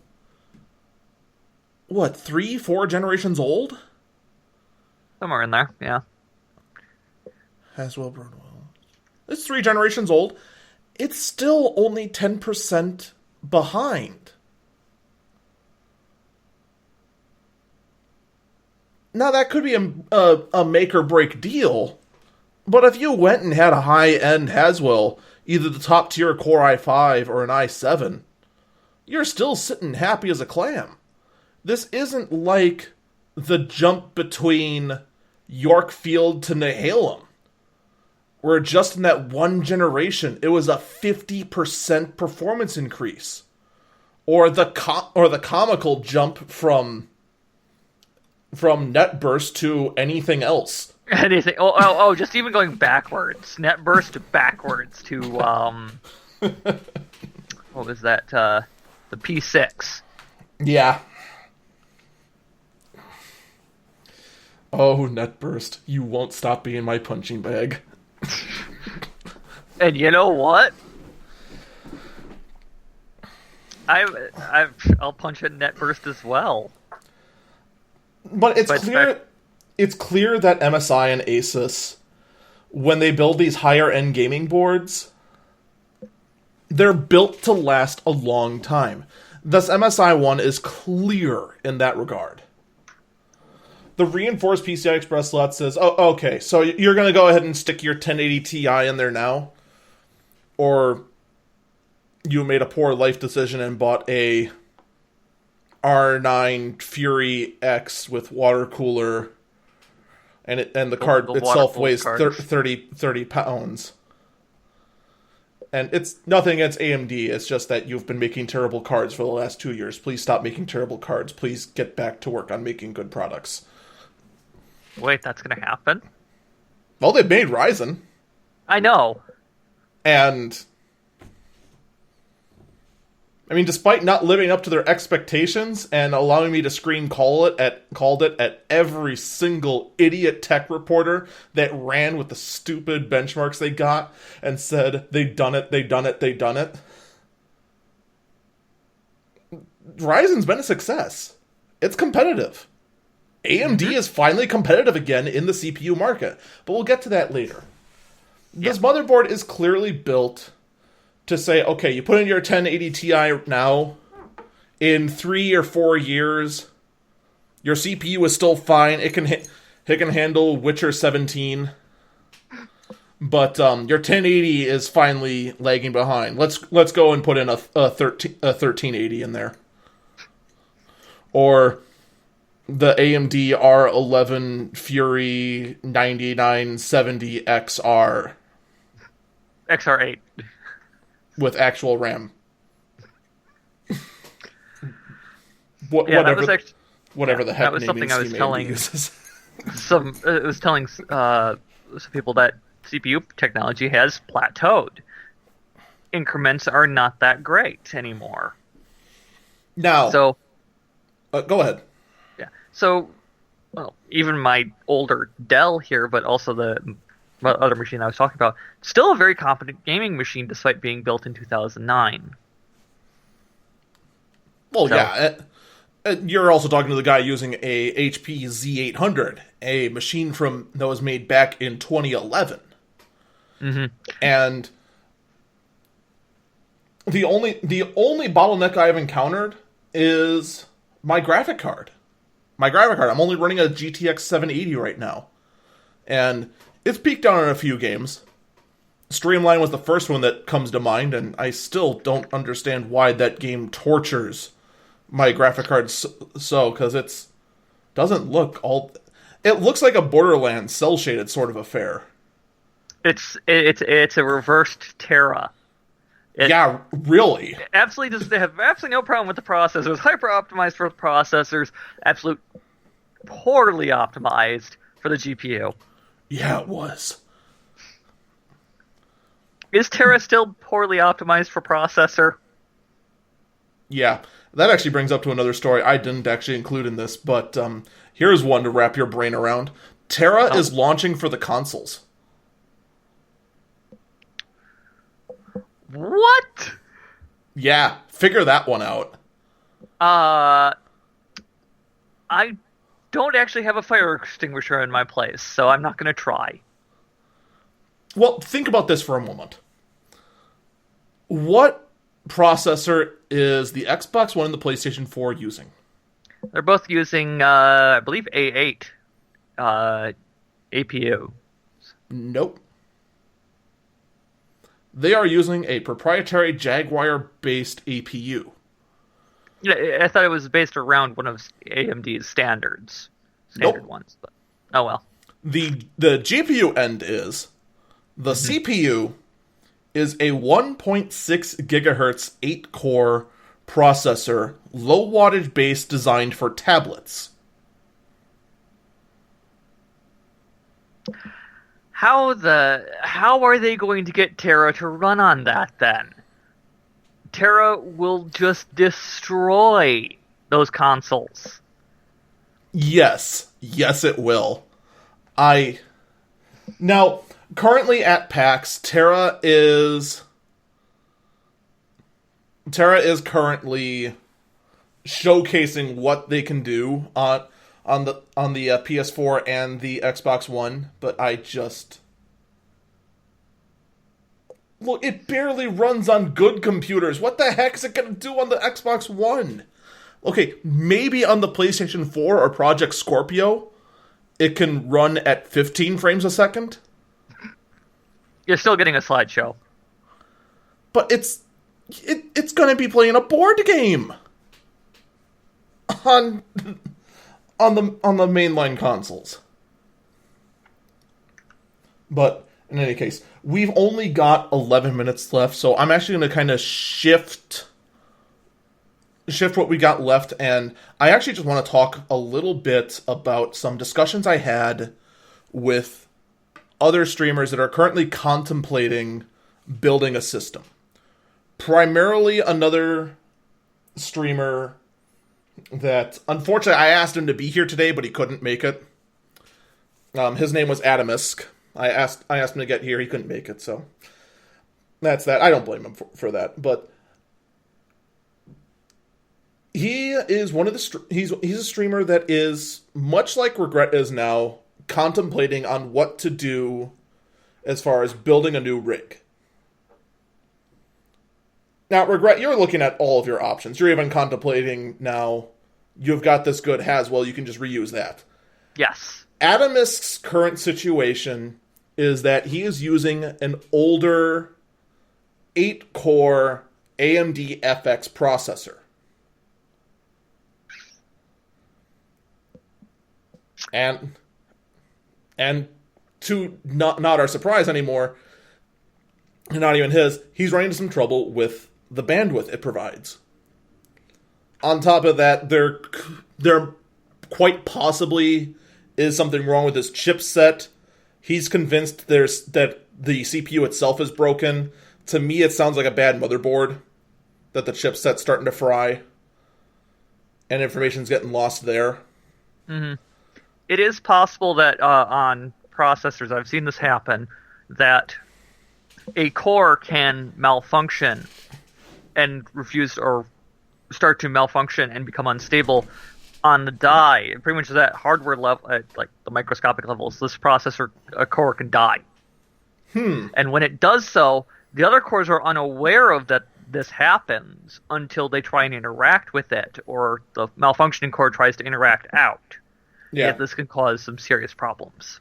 [SPEAKER 1] 3-4 generations old?
[SPEAKER 2] Somewhere in there, yeah.
[SPEAKER 1] Haswell, Broadwell. It's 3 generations old. It's still only 10% behind. Now, that could be a make-or-break deal, but if you went and had a high-end Haswell, either the top-tier Core i5 or an i7, you're still sitting happy as a clam. This isn't like the jump between Yorkfield to Nehalem, where just in that one generation, it was a 50% performance increase. Or the comical jump from NetBurst to anything else.
[SPEAKER 2] Anything. Oh, just even going backwards. NetBurst backwards to, what was that? The P6.
[SPEAKER 1] Yeah. Oh, NetBurst, you won't stop being my punching bag.
[SPEAKER 2] And you know what? I'll punch at NetBurst as well.
[SPEAKER 1] But it's clear that MSI and Asus, when they build these higher end gaming boards, they're built to last a long time. Thus, MSI one is clear in that regard. The reinforced PCI Express slot says, "Oh, okay, so you're going to go ahead and stick your 1080 Ti in there now?" Or you made a poor life decision and bought a R9 Fury X with water cooler, and the card itself weighs 30 pounds. And it's nothing against AMD, it's just that you've been making terrible cards for the last 2 years. Please stop making terrible cards. Please get back to work on making good products.
[SPEAKER 2] Wait, that's going to happen?
[SPEAKER 1] Well, they've made Ryzen.
[SPEAKER 2] I know.
[SPEAKER 1] And I mean, despite not living up to their expectations and allowing me to called it at every single idiot tech reporter that ran with the stupid benchmarks they got and said they'd done it. Ryzen's been a success. It's competitive. AMD is finally competitive again in the CPU market, but we'll get to that later. This motherboard is clearly built to say, okay, you put in your 1080 Ti now, in 3 or 4 years, your CPU is still fine. It can handle Witcher 17, but your 1080 is finally lagging behind. Let's go and put in a 1380 in there, or the AMD R11 Fury 9970 XR.
[SPEAKER 2] XR8.
[SPEAKER 1] With actual RAM.
[SPEAKER 2] Whatever
[SPEAKER 1] the heck
[SPEAKER 2] that was something I was telling it was telling some people that CPU technology has plateaued. Increments are not that great anymore.
[SPEAKER 1] Now,
[SPEAKER 2] so
[SPEAKER 1] go ahead.
[SPEAKER 2] Yeah. So, well, even my older Dell here, but also the other machine I was talking about, still a very competent gaming machine despite being built in 2009.
[SPEAKER 1] Well, yeah. You're also talking to the guy using a HP Z800, a machine that was made back in 2011.
[SPEAKER 2] Mm-hmm.
[SPEAKER 1] And the only bottleneck I've encountered is my graphic card. I'm only running a GTX 780 right now. And it's peaked down in a few games. Streamline was the first one that comes to mind, and I still don't understand why that game tortures my graphic card so, because it doesn't look all... It looks like a Borderlands cel-shaded sort of affair.
[SPEAKER 2] It's a reversed Terra.
[SPEAKER 1] Yeah, really.
[SPEAKER 2] They have absolutely no problem with the processors. Hyper optimized for the processors. Absolute poorly optimized for the GPU.
[SPEAKER 1] Yeah, it was.
[SPEAKER 2] Is Terra still poorly optimized for processor?
[SPEAKER 1] Yeah, that actually brings up to another story I didn't actually include in this, but here's one to wrap your brain around. Terra is launching for the consoles.
[SPEAKER 2] What?
[SPEAKER 1] Yeah, figure that one out.
[SPEAKER 2] I don't actually have a fire extinguisher in my place, so I'm not going to try.
[SPEAKER 1] Well, think about this for a moment. What processor is the Xbox One and the PlayStation 4 using?
[SPEAKER 2] They're both using, I believe, A8 APU.
[SPEAKER 1] Nope. They are using a proprietary Jaguar-based APU.
[SPEAKER 2] Yeah, I thought it was based around one of AMD's standard ones, but oh well.
[SPEAKER 1] The GPU end is... The CPU is a 1.6 gigahertz 8-core processor, low wattage base designed for tablets.
[SPEAKER 2] How are they going to get Terra to run on that then? Terra will just destroy those consoles.
[SPEAKER 1] Yes, it will. Now, currently at PAX, Terra is currently showcasing what they can do on the PS4 and the Xbox One, but look, it barely runs on good computers. What the heck is it going to do on the Xbox One? Okay, maybe on the PlayStation 4 or Project Scorpio, it can run at 15 frames a second.
[SPEAKER 2] You're still getting a slideshow.
[SPEAKER 1] But it's going to be playing a board game on the mainline consoles. But in any case, we've only got 11 minutes left, so I'm actually going to kind of shift what we got left, and I actually just want to talk a little bit about some discussions I had with other streamers that are currently contemplating building a system. Primarily another streamer that, unfortunately, I asked him to be here today, but he couldn't make it. His name was Adamisk. I asked him to get here, he couldn't make it, so that's that. I don't blame him for that, but he is one of the he's a streamer that is, much like Regret is now, contemplating on what to do as far as building a new rig. Now, Regret, you're looking at all of your options. You're even contemplating now, you've got this good Haswell, you can just reuse that.
[SPEAKER 2] Yes.
[SPEAKER 1] Adamisk's current situation is that he is using an older 8-core AMD FX processor. And to not our surprise anymore, not even his, he's running into some trouble with the bandwidth it provides. On top of that, there quite possibly is something wrong with his chipset. He's convinced that the CPU itself is broken. To me, it sounds like a bad motherboard, that the chipset's starting to fry, and information's getting lost there.
[SPEAKER 2] Mm-hmm. It is possible that on processors, I've seen this happen, that a core can malfunction and refuse or start to malfunction and become unstable on the die. Pretty much at hardware level, at like the microscopic levels, this processor core can die. And when it does so, the other cores are unaware of that this happens until they try and interact with it, or the malfunctioning core tries to interact out.
[SPEAKER 1] Yeah.
[SPEAKER 2] Yet this can cause some serious problems.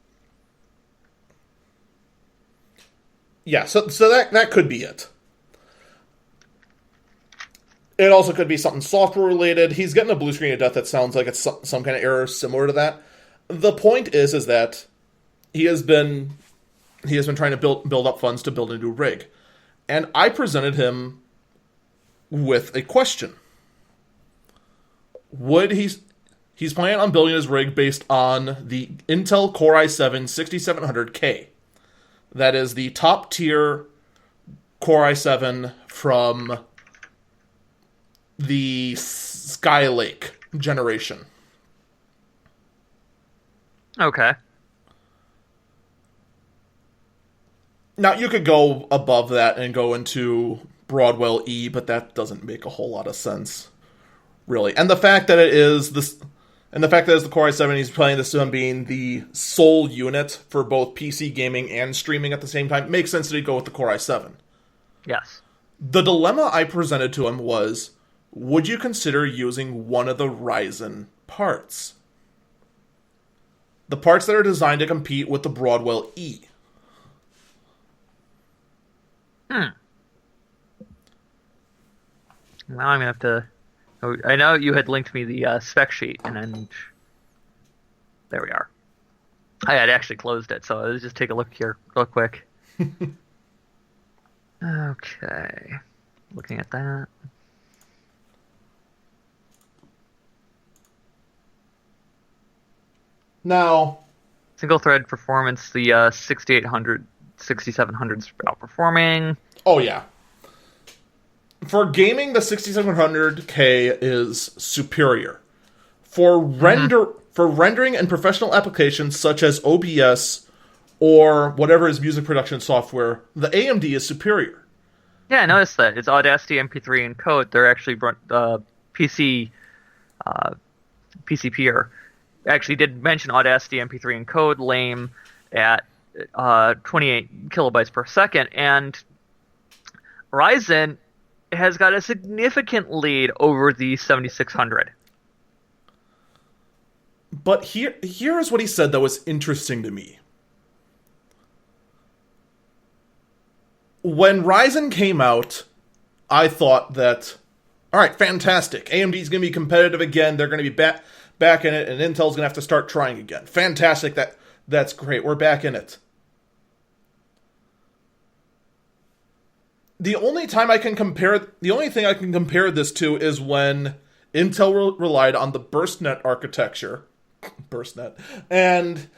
[SPEAKER 1] Yeah, so that could be it. It also could be something software related. He's getting a blue screen of death that sounds like it's some kind of error similar to that. The point is that he has been trying to build up funds to build a new rig. And I presented him with a question. He's planning on building his rig based on the Intel Core i7-6700K. That is the top tier Core i7 from the Skylake generation.
[SPEAKER 2] Okay.
[SPEAKER 1] Now, you could go above that and go into Broadwell E, but that doesn't make a whole lot of sense, really. And the fact that it's the Core i7, he's planning this on being the sole unit for both PC gaming and streaming at the same time, makes sense that he'd go with the Core i7.
[SPEAKER 2] Yes.
[SPEAKER 1] The dilemma I presented to him was, would you consider using one of the Ryzen parts? The parts that are designed to compete with the Broadwell E.
[SPEAKER 2] Now I'm going to have to... I know you had linked me the spec sheet, and then... There we are. I had actually closed it, so let's just take a look here real quick. Okay. Looking at that.
[SPEAKER 1] Now,
[SPEAKER 2] Single thread performance, the 6800, 6700's outperforming.
[SPEAKER 1] oh yeah. For gaming, the 6700K is superior. For rendering and professional applications such as OBS or whatever is music production software, the AMD is superior.
[SPEAKER 2] Yeah, I noticed that. It's Audacity MP3 encode. They're actually PCPer. Actually did mention Audacity MP3 encode lame at 28 kilobytes per second, and Ryzen has got a significant lead over the 7600.
[SPEAKER 1] But here's what he said that was interesting to me. When Ryzen came out, I thought that, all right, fantastic. AMD's going to be competitive again. They're going to be back in it, and Intel's going to have to start trying again. Fantastic. That's great. We're back in it. The only thing I can compare this to is when Intel relied on the BurstNet architecture, and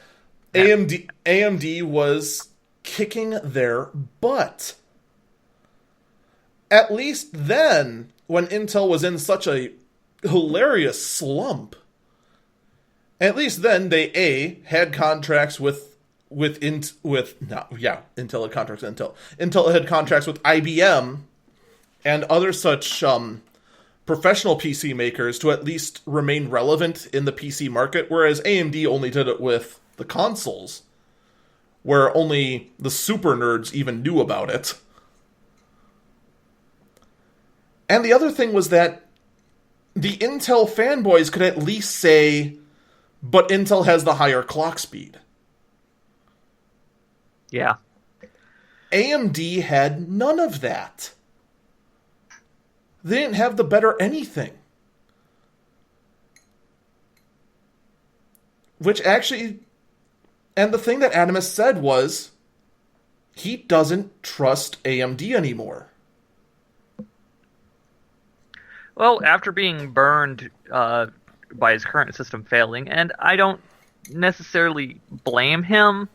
[SPEAKER 1] AMD was kicking their butt. At least then, when Intel was in such a hilarious slump, at least then they had contracts Intel had contracts with Intel. Intel had contracts with IBM and other such professional PC makers to at least remain relevant in the PC market, whereas AMD only did it with the consoles, where only the super nerds even knew about it. And the other thing was that the Intel fanboys could at least say, but Intel has the higher clock speed.
[SPEAKER 2] Yeah.
[SPEAKER 1] AMD had none of that. They didn't have the better anything. Which actually... And the thing that Animus said was, he doesn't trust AMD anymore.
[SPEAKER 2] Well, after being burned by his current system failing, and I don't necessarily blame him,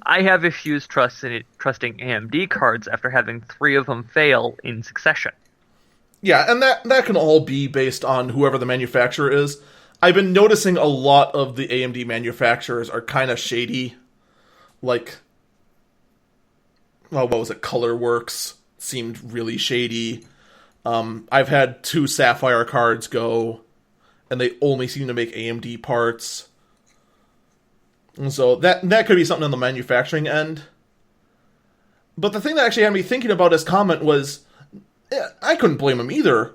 [SPEAKER 2] I have issues trusting AMD cards after having 3 of them fail in succession.
[SPEAKER 1] Yeah, and that can all be based on whoever the manufacturer is. I've been noticing a lot of the AMD manufacturers are kind of shady. Like, what was it? ColorWorks seemed really shady. I've had 2 Sapphire cards go, and they only seem to make AMD parts. And so that could be something on the manufacturing end. But the thing that actually had me thinking about his comment was, I couldn't blame him either,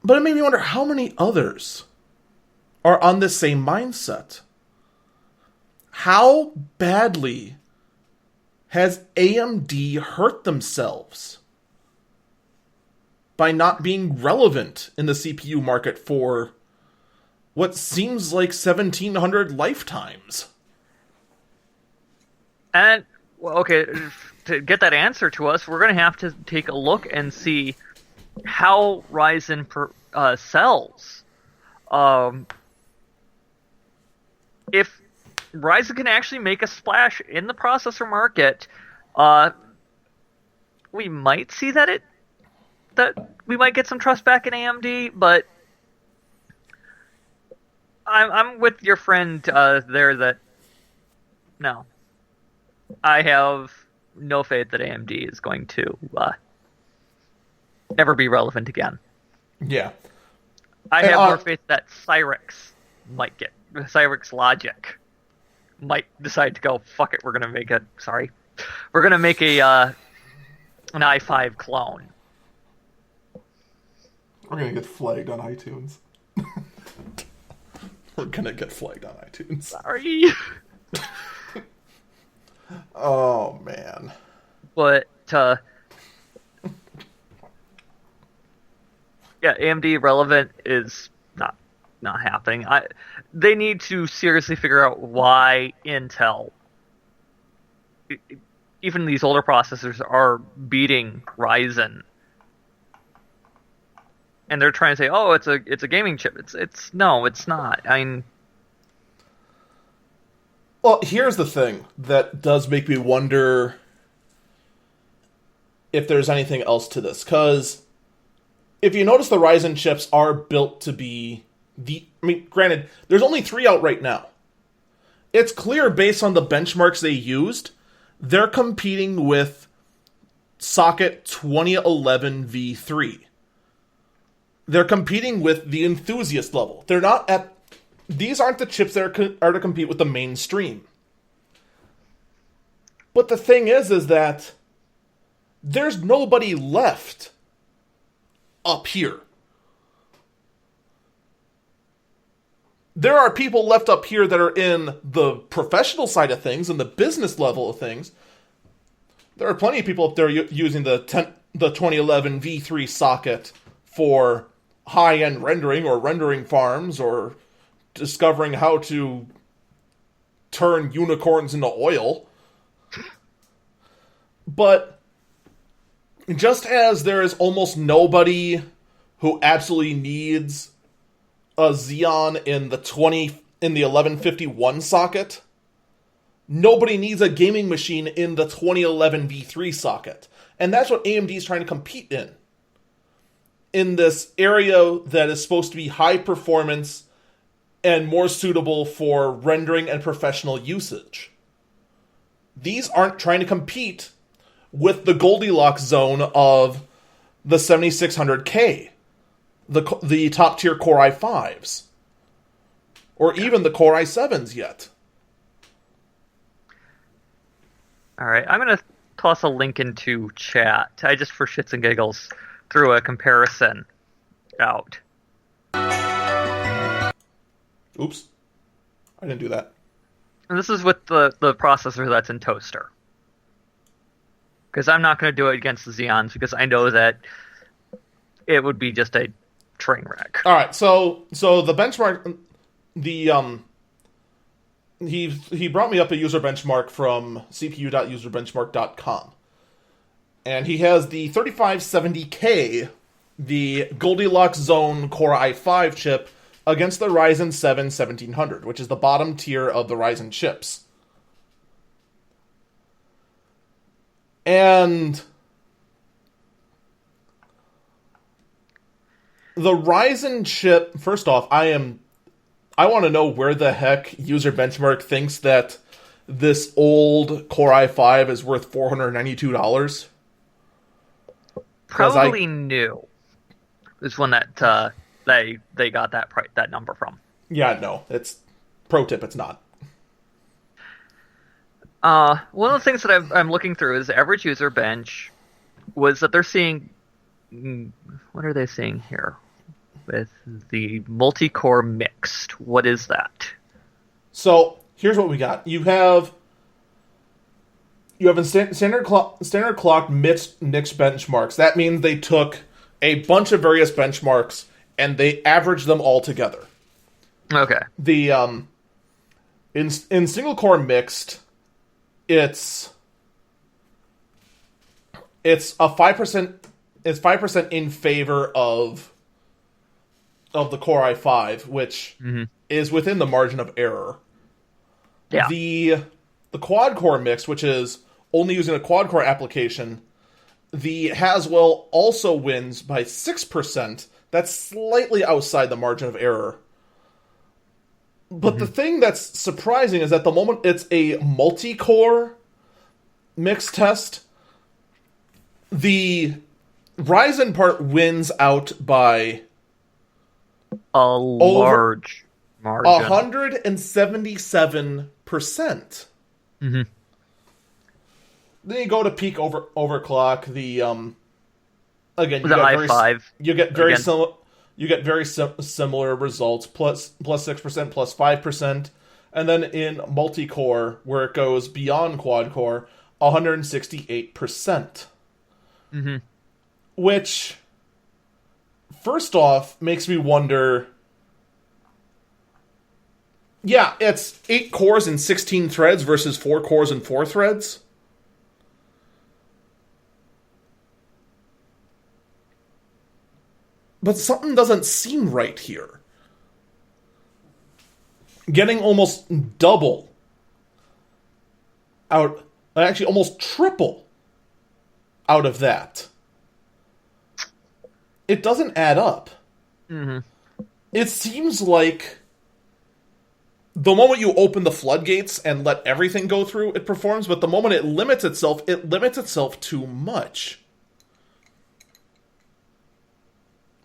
[SPEAKER 1] but it made me wonder how many others are on this same mindset. How badly has AMD hurt themselves by not being relevant in the CPU market for what seems like 1,700 lifetimes?
[SPEAKER 2] And, well, okay, to get that answer to us, we're going to have to take a look and see how Ryzen sells. If Ryzen can actually make a splash in the processor market, we might see that we might get some trust back in AMD, but I'm with your friend there that no. I have no faith that AMD is going to ever be relevant again.
[SPEAKER 1] Yeah.
[SPEAKER 2] I have more faith that Cyrix Logic might decide to go, fuck it, we're going to make an i5 clone.
[SPEAKER 1] We're going to get flagged on iTunes. We're going to get flagged on iTunes.
[SPEAKER 2] Sorry.
[SPEAKER 1] Oh, man.
[SPEAKER 2] But, yeah, AMD relevant is not happening. They need to seriously figure out why Intel, even these older processors, are beating Ryzen. And they're trying to say, "Oh, it's a gaming chip." It's no, it's not. I mean,
[SPEAKER 1] well, here's the thing that does make me wonder if there's anything else to this, because if you notice, the Ryzen chips are built to be granted, there's only 3 out right now. It's clear based on the benchmarks they used, they're competing with socket 2011 V3. They're competing with the enthusiast level. They're not at... These aren't the chips that are to compete with the mainstream. But the thing is that there's nobody left up here. There are people left up here that are in the professional side of things and the business level of things. There are plenty of people up there using the 2011 V3 socket for high-end rendering or rendering farms or discovering how to turn unicorns into oil. But just as there is almost nobody who absolutely needs a Xeon in the 1151 socket, nobody needs a gaming machine in the 2011 V3 socket. And that's what AMD is trying to compete in this area that is supposed to be high performance and more suitable for rendering and professional usage. These aren't trying to compete with the Goldilocks zone of the 7600K, the top tier Core i5s, or even the Core i7s yet.
[SPEAKER 2] all right, I'm going to toss a link into chat. I just, for shits and giggles, threw a comparison out.
[SPEAKER 1] Oops. I didn't do that.
[SPEAKER 2] And this is with the processor that's in Toaster. Because I'm not going to do it against the Xeons, because I know that it would be just a train wreck.
[SPEAKER 1] All right, so the benchmark, he brought me up a user benchmark from cpu.userbenchmark.com. And he has the 3570K, the Goldilocks Zone Core i5 chip, against the Ryzen 7 1700, which is the bottom tier of the Ryzen chips. And the Ryzen chip, first off, I want to know where the heck User Benchmark thinks that this old Core i5 is worth $492.
[SPEAKER 2] Probably new. is one that they got that number from.
[SPEAKER 1] Yeah, no, it's pro tip. It's not.
[SPEAKER 2] One of the things that I'm looking through is the average user bench was that they're seeing. What are they seeing here with the multi-core mixed? What is that?
[SPEAKER 1] So here's what we got. You have a standard clock mixed benchmarks. That means they took a bunch of various benchmarks and they averaged them all together.
[SPEAKER 2] Okay.
[SPEAKER 1] The in single core mixed, it's a 5%. It's 5% in favor of the Core i5, which is within the margin of error.
[SPEAKER 2] Yeah.
[SPEAKER 1] The quad core mix, which is only using a quad core application, the Haswell also wins by 6%. That's slightly outside the margin of error. But the thing that's surprising is that the moment it's a multi-core mix test, the Ryzen part wins out by
[SPEAKER 2] a large margin.
[SPEAKER 1] 177%.
[SPEAKER 2] Mm-hmm.
[SPEAKER 1] Then you go to peak overclock. The again, you get very similar results. Plus 6%, plus 5%, and then in multi-core, where it goes beyond quad core, 168%.
[SPEAKER 2] Mm-hmm.
[SPEAKER 1] Which, first off, makes me wonder. Yeah, it's 8 cores and 16 threads versus 4 cores and 4 threads. But something doesn't seem right here. Getting almost double out, actually almost triple out of that. It doesn't add up.
[SPEAKER 2] Mm-hmm.
[SPEAKER 1] It seems like the moment you open the floodgates and let everything go through, it performs, but the moment it limits itself too much.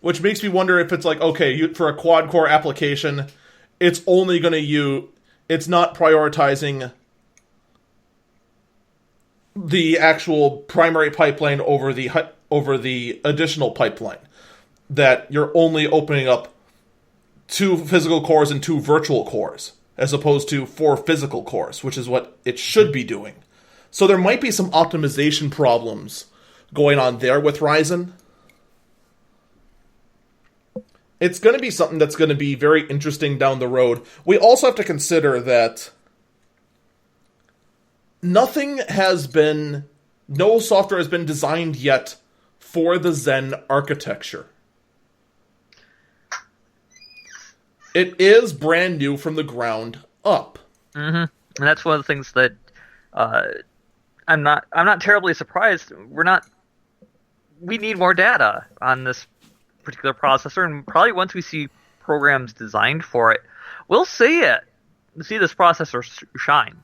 [SPEAKER 1] Which makes me wonder if it's like, okay, for a quad-core application, it's only going to it's not prioritizing the actual primary pipeline over the additional pipeline. That you're only opening up 2 physical cores and 2 virtual cores, as opposed to 4 physical cores, which is what it should be doing. So there might be some optimization problems going on there with Ryzen. It's going to be something that's going to be very interesting down the road. We also have to consider that no software has been designed yet for the Zen architecture. It is brand new from the ground up.
[SPEAKER 2] Mm-hmm. And that's one of the things that I'm not terribly surprised. We need more data on this particular processor, and probably once we see programs designed for it, we'll see this processor shine.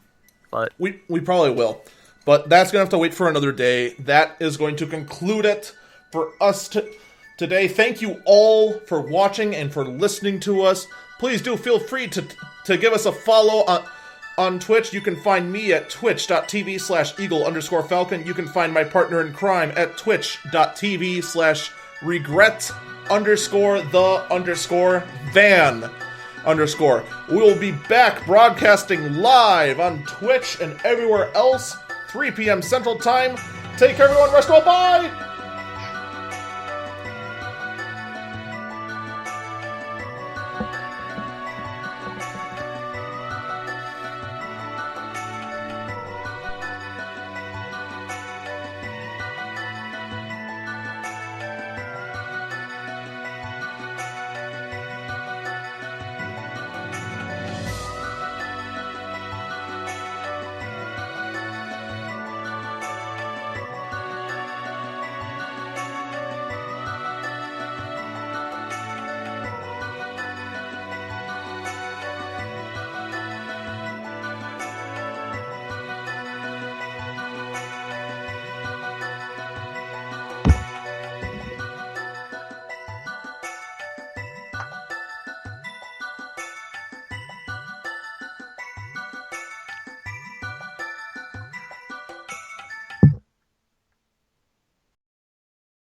[SPEAKER 2] But
[SPEAKER 1] we probably will. But that's going to have to wait for another day. That is going to conclude it for us today. Thank you all for watching and for listening to us. Please do feel free to give us a follow on Twitch. You can find me at twitch.tv/eagle_falcon. You can find my partner in crime at twitch.tv/regret_the_van_. We will be back broadcasting live on Twitch and everywhere else, 3 p.m. Central Time. Take care, everyone. Rest well. Bye!